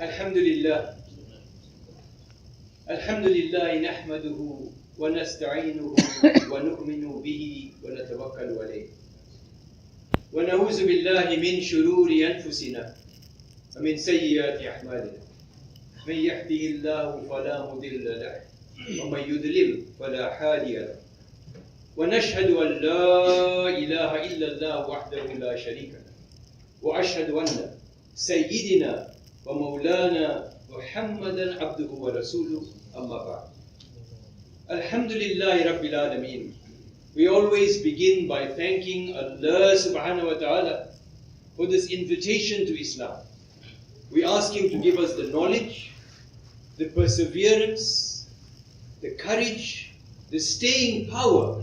الحمد لله الحمد لله نحمده ونستعينه ونؤمن به ونتوكل عليه ونعوذ بالله من شرور أنفسنا ومن سيئات أعمالنا من يهده الله فلا مضل له ومن يضلل فلا هادي له ونشهد أن لا إله إلا الله وحده لا شريك له وأشهد أن سيدنا ومولانا محمدا عبده ورسوله أما بعد. Alhamdulillah Rabbil Alameen. We always begin by thanking Allah subhanahu wa ta'ala for this invitation to Islam. We ask Him to give us the knowledge, the perseverance, the courage, the staying power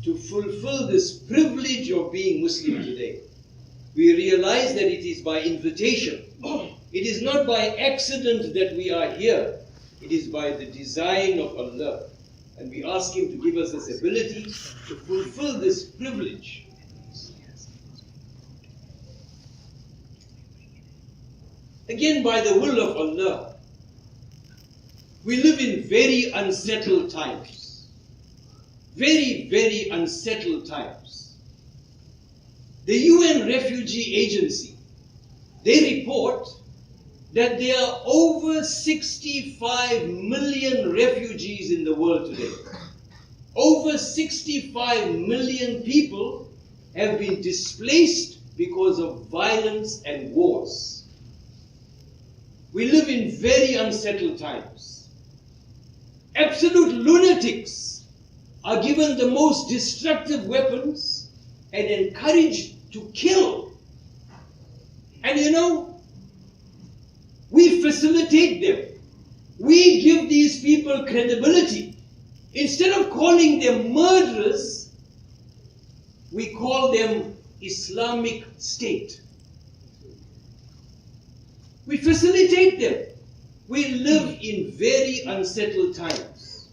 to fulfill this privilege of being Muslim today. We realize that it is by invitation. It is not by accident that we are here. It is by the design of Allah. And we ask Him to give us this ability to fulfill this privilege. Again, by the will of Allah, we live in very unsettled times. Very, very unsettled times. The UN Refugee Agency, they report that there are over 65 million refugees in the world today. Over 65 million people have been displaced because of violence and wars. We live in very unsettled times. Absolute lunatics are given the most destructive weapons and encouraged to kill. And you know, we facilitate them. We give these people credibility. Instead of calling them murderers, we call them Islamic State. We facilitate them. We live in very unsettled times.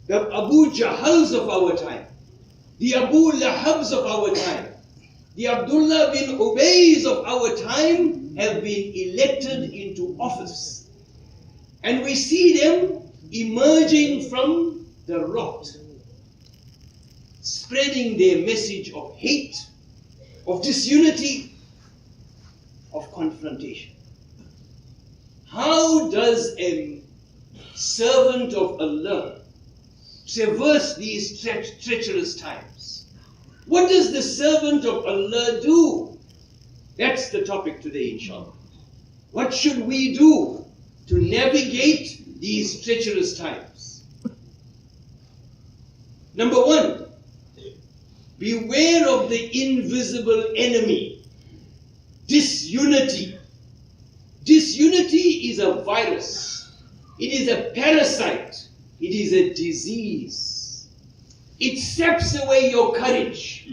The Abu Jahals of our time, the Abu Lahabs of our time, the Abdullah bin Ubays of our time have been elected into office. And we see them emerging from the rot, spreading their message of hate, of disunity, of confrontation. How does a servant of Allah traverse these treacherous times? What does the servant of Allah do? That's the topic today, inshallah. What should we do to navigate these treacherous times? Number one, beware of the invisible enemy, disunity. Disunity is a virus. It is a parasite. It is a disease. It saps away your courage,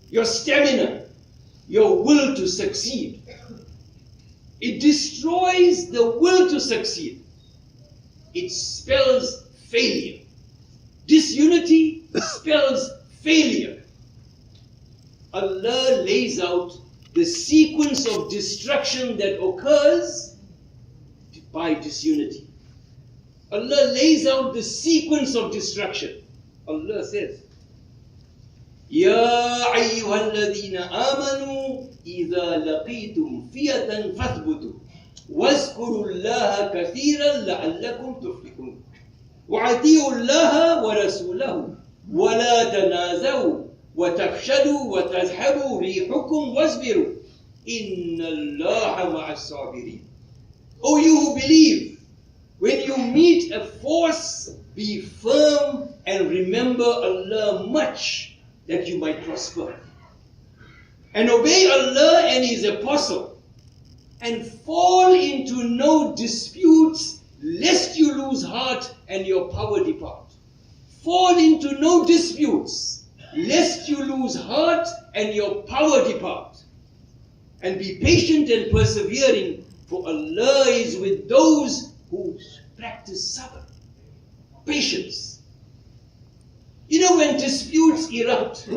your stamina, your will to succeed. It destroys the will to succeed. It spells failure. Disunity spells failure. Allah lays out the sequence of destruction that occurs by disunity. Allah lays out the sequence of destruction. Allah says, يا أيها الذين آمنوا إذا لقيتم فئة فاثبتوا واذكروا الله كثيرا لعلكم تفلحون وأطيعوا الله ورسوله ولا تنازعوا وتفشلوا وتذهب ريحكم واصبروا إن الله مع الصابرين. O you who believe, when you meet a force, be firm and remember Allah much, that you might prosper. And obey Allah and His Apostle, and fall into no disputes, lest you lose heart and your power depart. Fall into no disputes, lest you lose heart and your power depart. And be patient and persevering, for Allah is with those who practice sabr, patience. You know, when disputes erupt,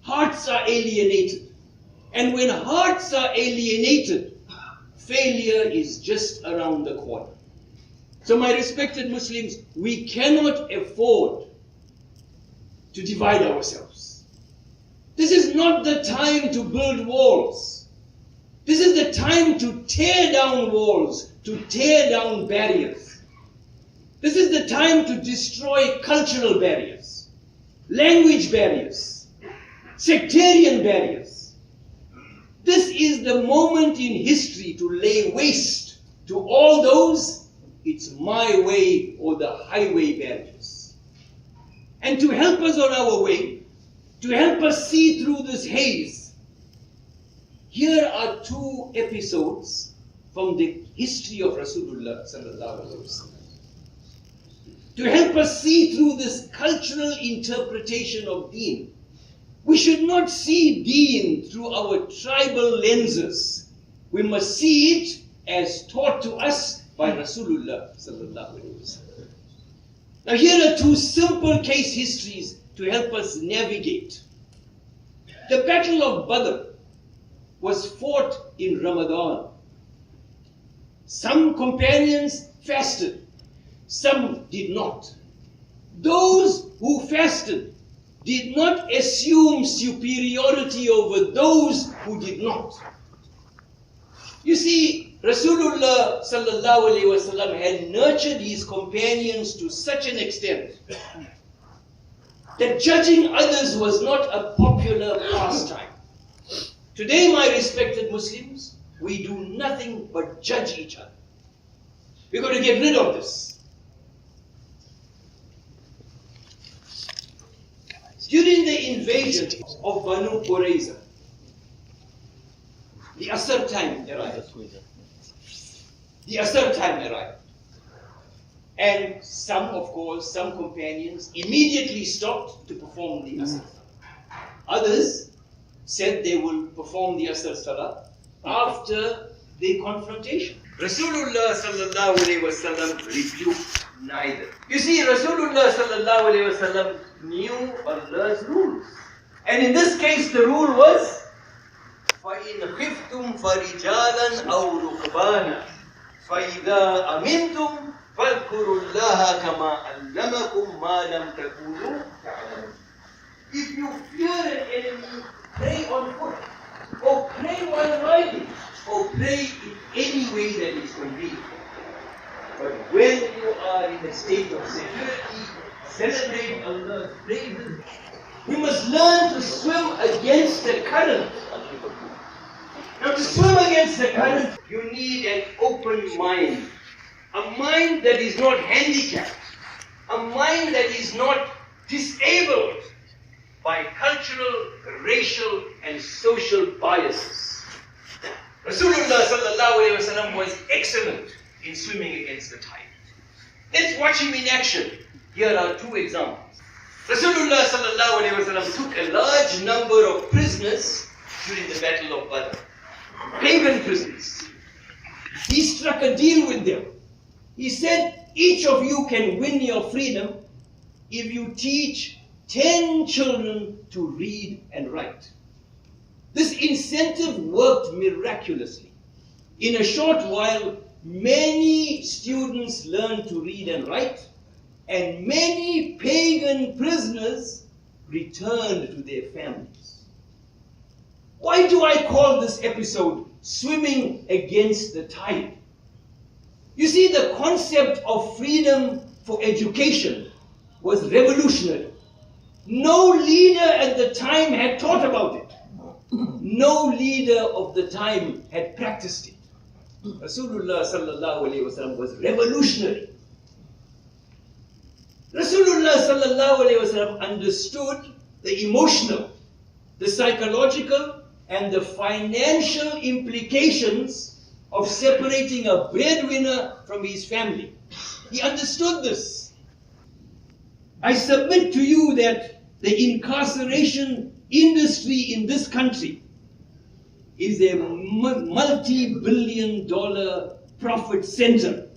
hearts are alienated. And when hearts are alienated, failure is just around the corner. So my respected Muslims, we cannot afford to divide ourselves. This is not the time to build walls. This is the time to tear down walls, to tear down barriers. This is the time to destroy cultural barriers, language barriers, sectarian barriers. This is the moment in history to lay waste to all those "it's my way" or the highway barriers. And to help us on our way, to help us see through this haze, here are two episodes from the history of Rasulullah sallallahu alaihi wasallam. To help us see through this cultural interpretation of Deen. We should not see Deen through our tribal lenses. We must see it as taught to us by Rasulullah sallallahu alaihi wasallam. Now here are two simple case histories to help us navigate. The Battle of Badr was fought in Ramadan. Some companions fasted, some did not. Those who fasted did not assume superiority over those who did not. You see, Rasulullah sallallahu alaihi wasallam had nurtured his companions to such an extent that judging others was not a popular pastime. Today, my respected Muslims, we do nothing but judge each other. We're going to get rid of this. During the invasion of Banu Qurayza, the Asr time arrived. The Asr time arrived. And some companions immediately stopped to perform the Asr. Others said they will perform the Asr Salah after the confrontation. Rasulullah sallallahu alaihi wasallam rebuked neither. You see, Rasulullah sallallahu alaihi wasallam knew Allah's rules. And in this case, the rule was فَإِنْ خِفْتُمْ فَرِجَالًا أَوْ رُكْبَانًا فَإِذَا أَمِنْتُمْ فَاذْكُرُوا اللَّهَ كَمَا عَلَّمَكُمْ مَا لَمْ تَكُونُوا تَعْلَمُونَ. If you fear an enemy, pray on foot, or pray while riding, or pray in any way that is convenient. But when you are in a state of security, celebrate Allah's praises. We must learn to swim against the current. Now, to swim against the current, you need an open mind. A mind that is not handicapped. A mind that is not disabled by cultural, racial, and social biases. Rasulullah sallallahu alaihi wasallam was excellent in swimming against the tide. Let's watch him in action. Here are two examples. Rasulullah sallallahu alaihi wasallam took a large number of prisoners during the Battle of Badr. Pagan prisoners. He struck a deal with them. He said, each of you can win your freedom if you teach 10 children to read and write. This incentive worked miraculously. In a short while, many students learned to read and write, and many pagan prisoners returned to their families. Why do I call this episode swimming against the tide? You see, the concept of freedom for education was revolutionary. No leader at the time had taught about it. No leader of the time had practiced it. Rasulullah sallallahu alaihi wasallam was revolutionary. Rasulullah sallallahu alaihi wasallam understood the emotional, the psychological, and the financial implications of separating a breadwinner from his family. He understood this. I submit to you that the incarceration industry in this country is a multi-billion-dollar profit center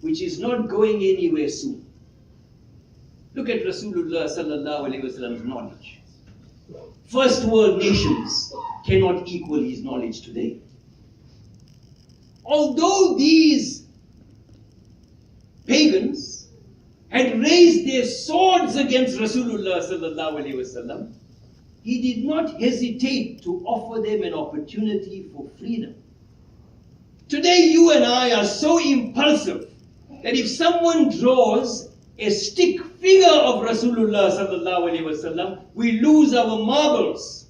which is not going anywhere soon. Look at Rasulullah sallallahu alaihi wasallam's knowledge. First world nations cannot equal his knowledge today. although these pagans had raised their swords against Rasulullah sallallahu alaihi wasallam, he did not hesitate to offer them an opportunity for freedom. Today you and I are so impulsive that if someone draws a stick figure of Rasulullah sallallahu alaihi wasallam, we lose our marbles.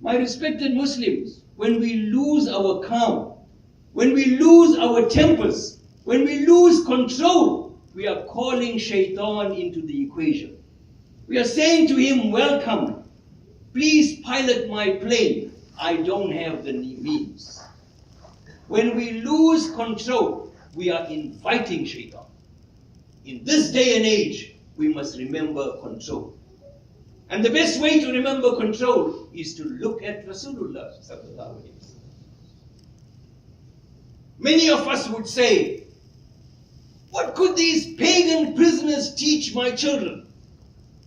My respected Muslims, when we lose our calm, when we lose our tempers, when we lose control, we are calling shaitan into the equation. We are saying to him, welcome, please pilot my plane. I don't have the means. When we lose control, we are inviting shaitan. In this day and age, we must remember control. And the best way to remember control is to look at Rasulullah sallallahu alaihi wasallam. Many of us would say, what could these pagan prisoners teach my children?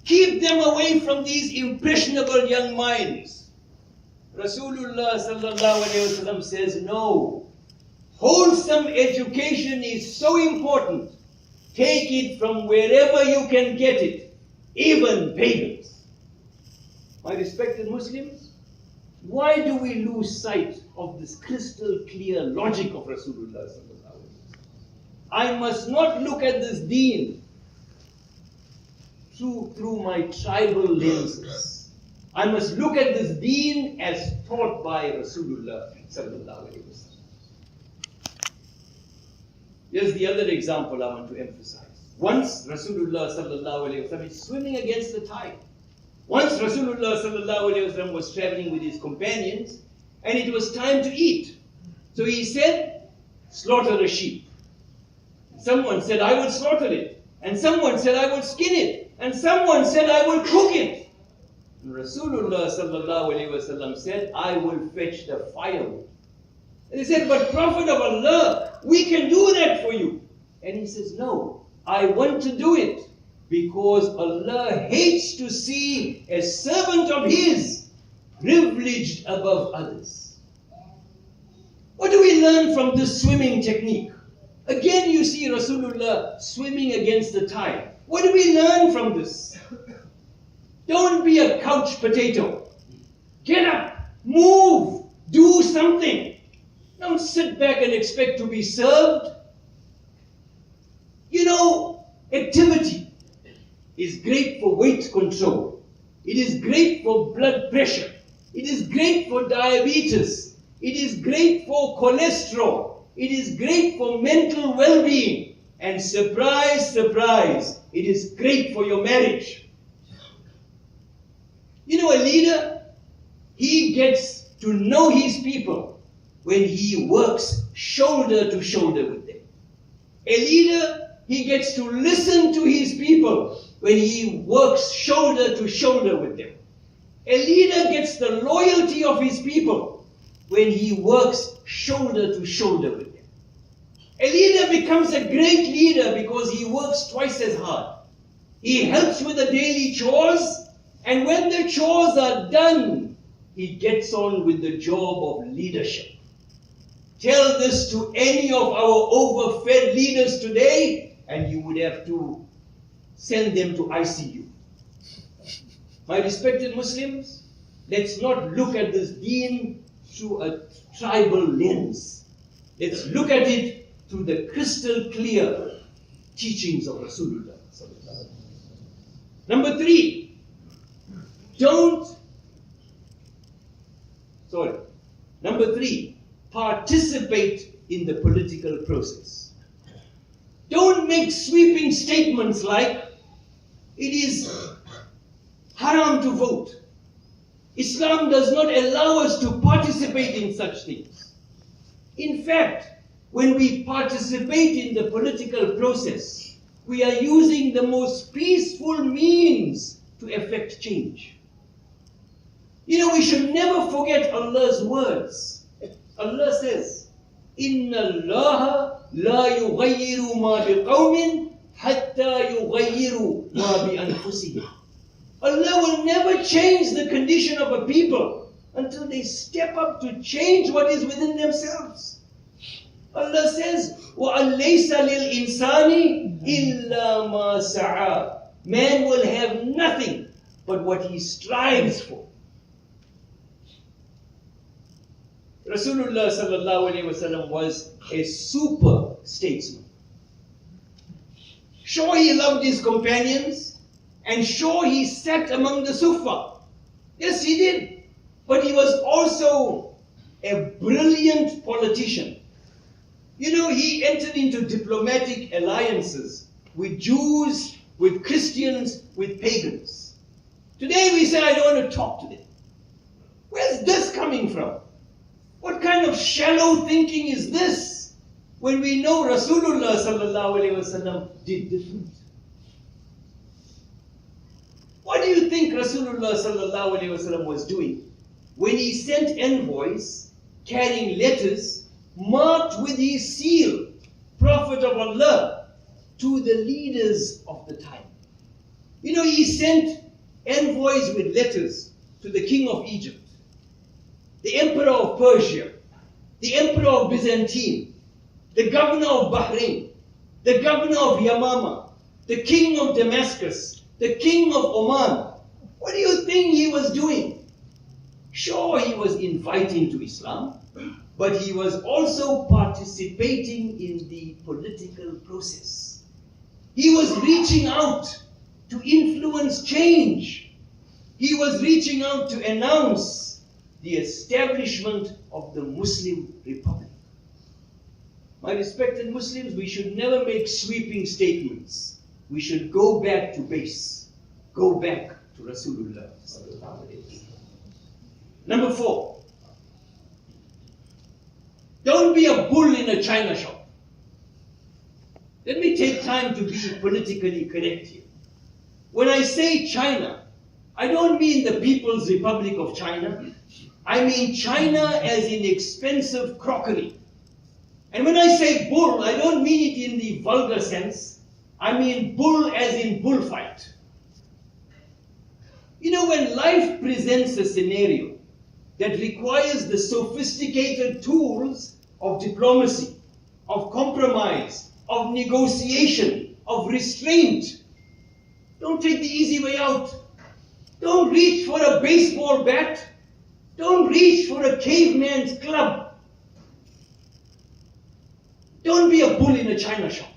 Keep them away from these impressionable young minds. Rasulullah sallallahu alaihi wasallam says, no. Wholesome education is so important. Take it from wherever you can get it, even pagans. My respected Muslims, why do we lose sight of this crystal clear logic of Rasulullah sallallahu alaihi wasallam? I must not look at this deen through my tribal lenses. I must look at this deen as taught by Rasulullah sallallahu alaihi wasallam. Here's the other example I want to emphasize. Once Rasulullah sallallahu alaihi wasallam is swimming against the tide. Once Rasulullah sallallahu alaihi wasallam was traveling with his companions, and it was time to eat. So he said, slaughter a sheep. Someone said, I will slaughter it. And someone said, I will skin it. And someone said, I will cook it. And Rasulullah sallallahu alaihi wasallam said, I will fetch the firewood. And they said, but Prophet of Allah, we can do that for you. And he says, no, I want to do it because Allah hates to see a servant of his privileged above others. What do we learn from this swimming technique? Again, you see Rasulullah swimming against the tide. What do we learn from this? Don't be a couch potato. Get up, move, do something. Don't sit back and expect to be served. You know, activity is great for weight control. It is great for blood pressure. It is great for diabetes. It is great for cholesterol. It is great for mental well-being. And surprise, surprise, it is great for your marriage. You know, a leader, he gets to know his people when he works shoulder to shoulder with them. A leader, he gets to listen to his people when he works shoulder to shoulder with them. A leader gets the loyalty of his people when he works shoulder to shoulder with them. A leader becomes a great leader because he works twice as hard. He helps with the daily chores, and when the chores are done, he gets on with the job of leadership. Tell this to any of our overfed leaders today, and you would have to send them to ICU. My respected Muslims, let's not look at this deen through a tribal lens. Let's look at it through the crystal clear teachings of Rasulullah. Number 3, Number 3, participate in the political process. Don't make sweeping statements like, it is haram to vote. Islam does not allow us to participate in such things. In fact, when we participate in the political process, we are using the most peaceful means to effect change. You know, we should never forget Allah's words. Allah says, Inna Allah la yughayyiru ma biqawmin hatta yughayyiru ma bi anfusihim. Allah will never change the condition of a people until they step up to change what is within themselves. Allah says, وَأَلَّيْسَ لِلْإِنسَانِ إِلَّا مَا سَعَى. Man will have nothing but what he strives for. Rasulullah sallallahu alayhi wasallam was a super statesman. Sure, he loved his companions, and sure, he sat among the Sufa. Yes, he did. But he was also a brilliant politician. You know, he entered into diplomatic alliances with Jews, with Christians, with pagans. Today we say, I don't want to talk to them. Where's this coming from? What kind of shallow thinking is this? When we know Rasulullah sallallahu alayhi wasallam did different. What do you think Rasulullah sallallahu alayhi wasallam was doing when he sent envoys carrying letters marked with his seal, Prophet of Allah, to the leaders of the time? You know, he sent envoys with letters to the king of Egypt, the emperor of Persia, the emperor of Byzantine, the governor of Bahrain, the governor of Yamama, the king of Damascus, the king of Oman. What do you think he was doing? Sure, he was inviting to Islam, but he was also participating in the political process. He was reaching out to influence change. He was reaching out to announce the establishment of the Muslim Republic. My respected Muslims, we should never make sweeping statements. We should go back to base. Go back to Rasulullah. Number 4. Don't be a bull in a china shop. Let me take time to be politically correct here. When I say China, I don't mean the People's Republic of China. I mean China as in expensive crockery. And when I say bull, I don't mean it in the vulgar sense. I mean bull as in bullfight. You know, when life presents a scenario that requires the sophisticated tools of diplomacy, of compromise, of negotiation, of restraint, don't take the easy way out. Don't reach for a baseball bat. Don't reach for a caveman's club. Don't be a bull in a china shop.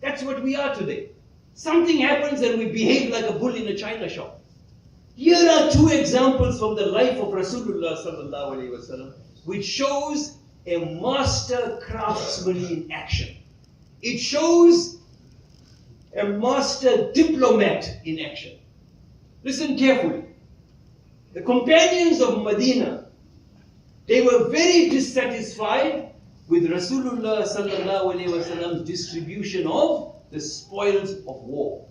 That's what we are today. Something happens and we behave like a bull in a china shop. Here are 2 examples from the life of Rasulullah sallallahu alaihi wasallam, which shows a master craftsman in action. It shows a master diplomat in action. Listen carefully. The companions of Medina, they were very dissatisfied with Rasulullah sallallahu alaihi wasallam's distribution of the spoils of war.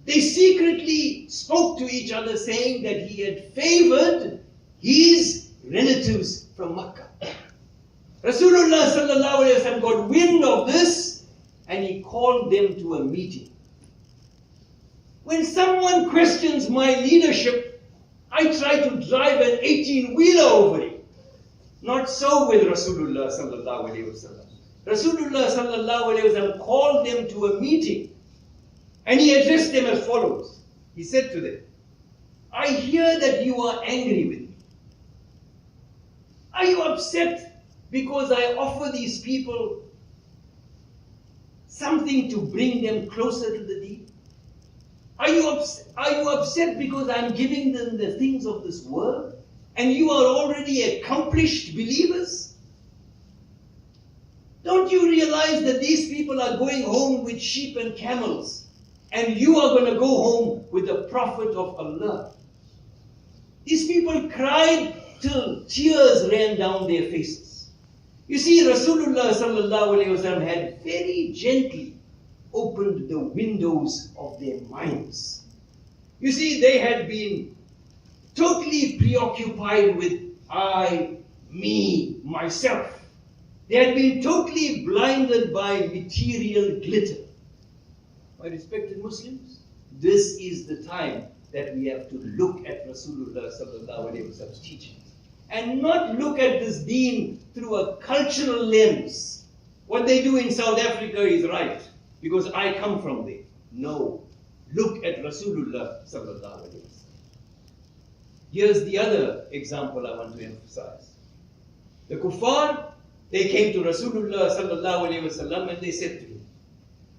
They secretly spoke to each other saying that he had favored his relatives from Makkah. Rasulullah sallallahu alaihi wasallam got wind of this and he called them to a meeting. When someone questions my leadership, I try to drive an 18-wheeler over it. Not so with Rasulullah sallallahu alaihi wasallam. Rasulullah sallallahu alaihi wasallam called them to a meeting and he addressed them as follows. He said to them, I hear that you are angry with me. Are you upset because I offer these people something to bring them closer to the deen? Are you upset because I'm giving them the things of this world and you are already accomplished believers? Don't you realize that these people are going home with sheep and camels and you are going to go home with the Prophet of Allah? These people cried till tears ran down their faces. You see, Rasulullah sallallahu alaihi wasallam had very gently opened the windows of their minds. You see, they had been totally preoccupied with I, me, myself. They had been totally blinded by material glitter. My respected Muslims, this is the time that we have to look at Rasulullah sallallahu alaihi wasallam's teachings and not look at this deen through a cultural lens. What they do in South Africa is right, because I come from there. No. Look at Rasulullah sallallahu alaihi wasallam. Here's the other example I want to emphasize. The kuffar, they came to Rasulullah sallallahu alaihi wasallam and they said to him,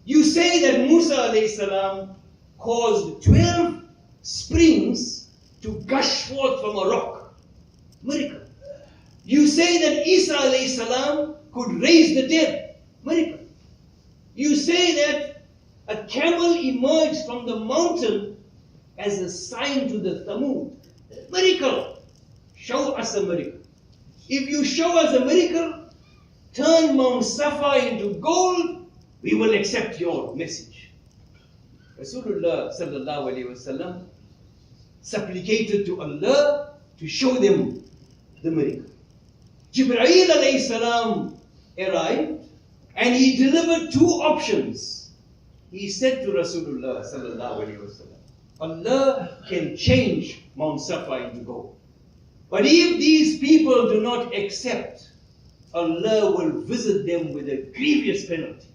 you say that Musa alayhi salam caused 12 springs to gush forth from a rock. Miracle. You say that Isa alayhi salam could raise the dead. Miracle. You say that a camel emerged from the mountain as a sign to the Thamud. Miracle. Show us a miracle. If you show us a miracle, turn Mount Safa into gold, we will accept your message. Rasulullah sallallahu alaihi wasallam supplicated to Allah to show them the miracle. Jibreel alayhi salam arrived and he delivered two options. He said to Rasulullah sallallahu alaihi wasallam, Allah can change Mount Safa into gold. But if these people do not accept, Allah will visit them with a grievous penalty.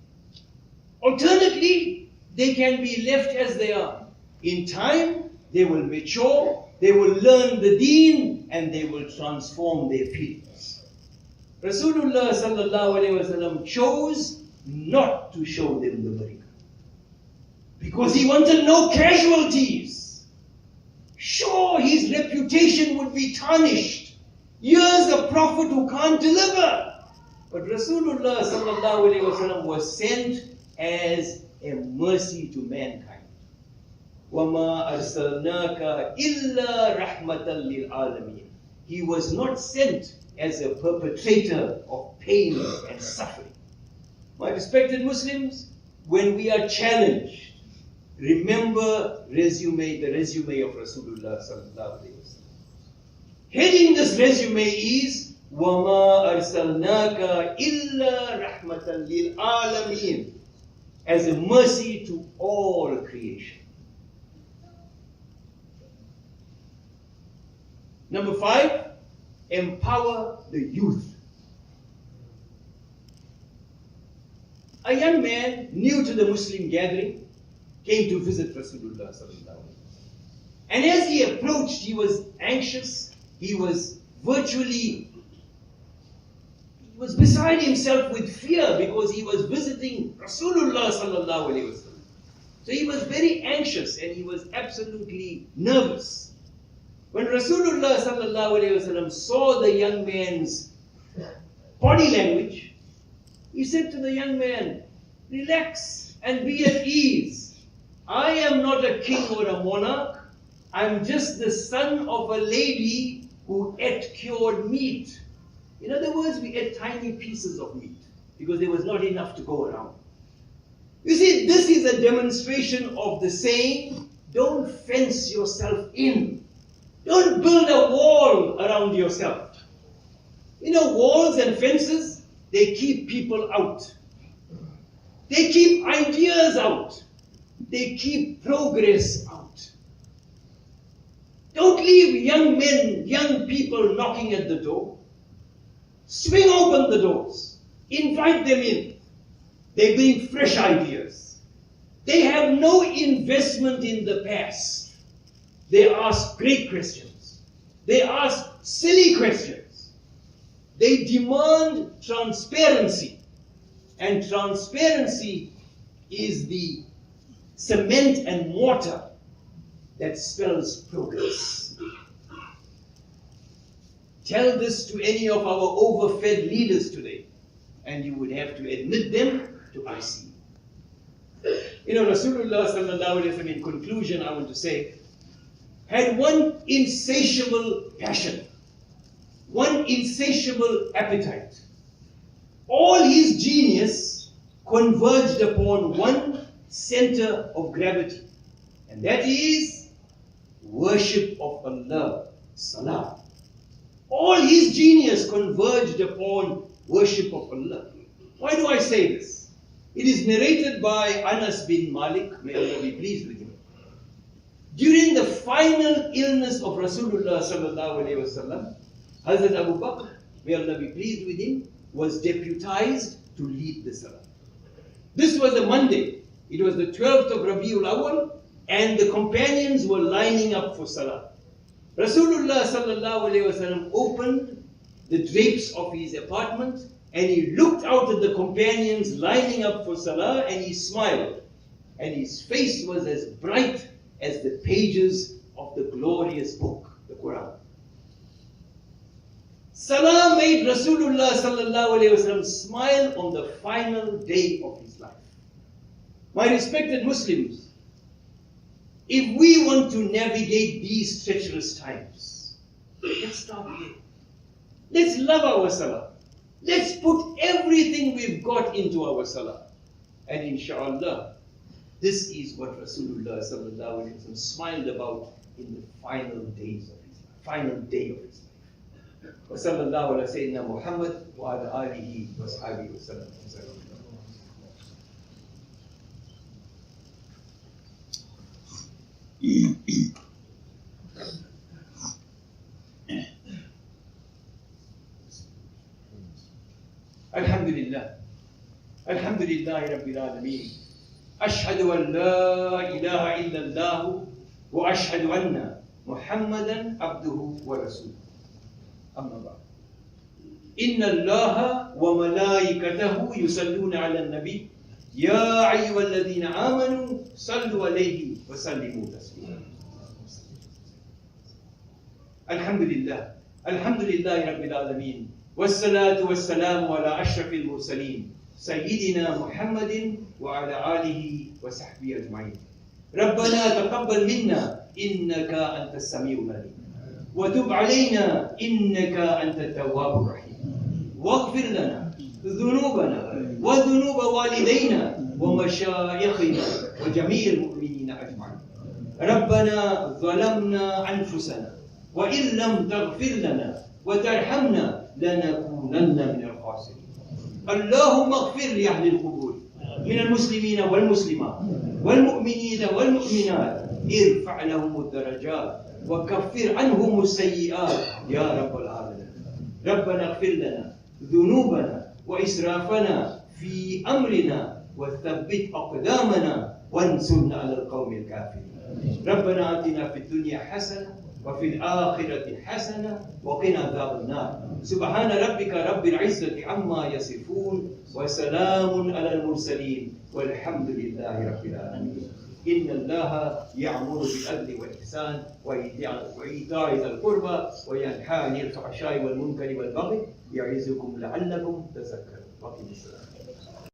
Alternately, they can be left as they are. In time, they will mature, they will learn the deen, and they will transform their peoples. Rasulullah sallallahu alaihi wasallam chose not to show them the miracle, because he wanted no casualties. Sure, his reputation would be tarnished. Here's a prophet who can't deliver. But Rasulullah sallallahu alaihi wasallam was sent as a mercy to mankind. وَمَا أَرْسَلْنَاكَ إِلَّا رَحْمَةً لِلْعَالَمِينَ. He was not sent as a perpetrator of pain and suffering. My respected Muslims, when we are challenged, remember the resume of Rasulullah sallallahu alaihi wasallam. Heading this resume is وَمَا أَرْسَلْنَاكَ إِلَّا رَحْمَةً لِلْعَالَمِينَ, as a mercy to all creation. Number 5, empower the youth. A young man new to the Muslim gathering came to visit Rasulullah sallallahu alaihi wasallam. And as he approached, he was anxious. He was beside himself with fear, because he was visiting Rasulullah sallallahu alaihi wasallam. So he was very anxious and he was absolutely nervous. When Rasulullah sallallahu alaihi wasallam saw the young man's body language, he said to the young man, relax and be at ease. I am not a king or a monarch. I'm just the son of a lady who ate cured meat. In other words, we ate tiny pieces of meat because there was not enough to go around. You see, this is a demonstration of the saying, don't fence yourself in. Don't build a wall around yourself. You know, walls and fences, they keep people out. They keep ideas out. They keep progress out. Don't leave young men, young people knocking at the door. Swing open the doors. Invite them in. They bring fresh ideas. They have no investment in the past. They ask great questions. They ask silly questions. They demand transparency. And transparency is the cement and mortar that spells progress. Tell this to any of our overfed leaders today, and you would have to admit them to IC. You know, Rasulullah sallallahu alaihi wasallam, in conclusion, I want to say, had one insatiable passion, one insatiable appetite. All his genius converged upon one center of gravity, and that is worship of Allah, salah. All his genius converged upon worship of Allah. Why do I say this? It is narrated by Anas bin Malik, may Allah be pleased with him. During the final illness of Rasulullah sallallahu alaihi wasallam, Hazrat Abu Bakr, may Allah be pleased with him, was deputized to lead the salah. This was a Monday. It was the 12th of Rabiul Awal, and the companions were lining up for salah. Rasulullah sallallahu alayhi wasallam opened the drapes of his apartment, and he looked out at the companions lining up for salah, and he smiled. And his face was as bright as the pages of the glorious book, the Quran. Salah made Rasulullah sallallahu alayhi wasallam smile on the final day of his life. My respected Muslims, if we want to navigate these treacherous times, let's start here. Let's love our salah. Let's put everything we've got into our salah. And inshallah, this is what Rasulullah sallallahu alayhi wasallam smiled about in the final days of his life, final day of his life. وصلى الله على سيدنا محمد وعلى آله وصحبه وسلم. الحمد لله الحمد لله رب العالمين أشهد أن لا إله إلا الله وأشهد أن محمدا عبده ورسوله. أما بعد إن الله وملائكته يصلون على النبي يا أيها الذين آمنوا صلوا عليه وسلموا تسليما. الحمد لله رب العالمين والصلاة والسلام على أشرف المرسلين سيدنا محمد وعلى آله وصحبه أجمعين. ربنا تقبل منا إنك أنت السميع العليم وتب علينا إنك أنت التواب الرحيم واغفر لنا ذنوبنا وذنوب والدينا ومشايخنا وجميع المؤمنين أجمعين. ربنا ظلمنا أنفسنا وإن لم تغفر لنا وترحمنا لنكونن من الخاسرين. اللهم اغفر لأهل القبور من المسلمين والمسلمات والمؤمنين والمؤمنات ارفع لهم الدرجات وكفر عنهم السيئات يا رب العالمين. ربنا اغفر لنا ذنوبنا وإسرافنا في أمرنا وثبت أقدامنا وانصرنا على القوم الكافرين. ربنا آتنا في الدنيا حسنة وفي الآخرة حسنة وقنا عذاب النار. سبحان ربك رب العزة عما يصفون وسلام على المرسلين والحمد لله رب العالمين. إن الله يأمر بالعدل والإحسان وإيتاء ذي القربى وينهى عن الفحشاء والمنكر والبغي يعظكم لعلكم تذكرون.